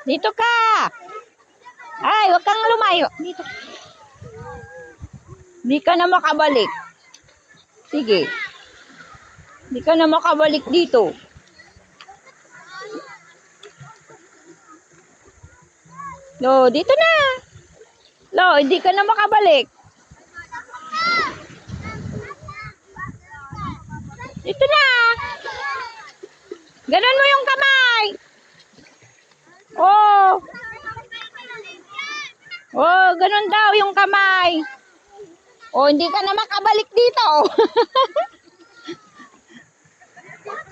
Dito ka. Ay, huwag kang lumayo. Dito. Hindi ka na makabalik. Sige. Hindi ka na makabalik dito. Lo, dito na. Lo, hindi ka na makabalik. Dito na. Ganon mo yung kamay. Oh. Oh, ganon daw yung kamay. Oh, hindi ka na makabalik dito.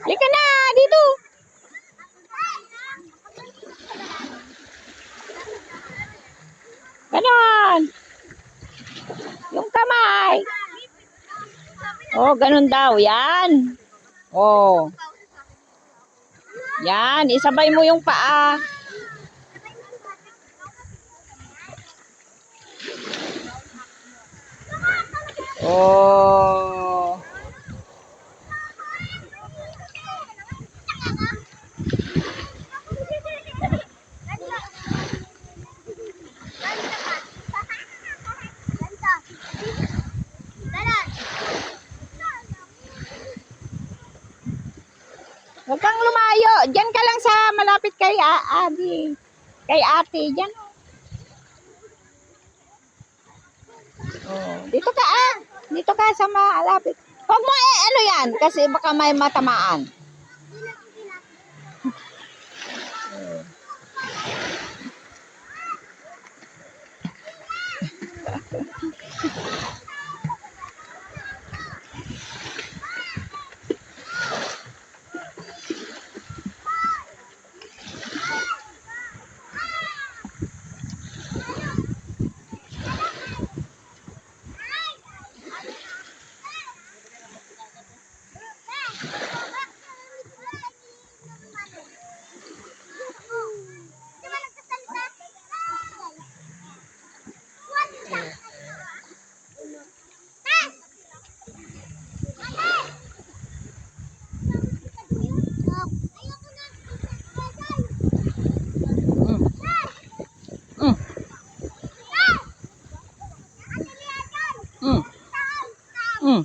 Halika na, dito. Ganon. Yung kamay. Oh, ganon daw. Yan. Oh. Yan, isabay mo yung paa. Oh. Huwag kang lumayo. Diyan ka lang sa malapit kay Adi. Kay ate. Diyan. Oh, dito ka Dito ka sa malapit. Huwag mo ano yan. Kasi baka may matamaan. Mm.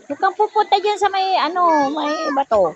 Huwag kang pupunta dyan sa may may bato.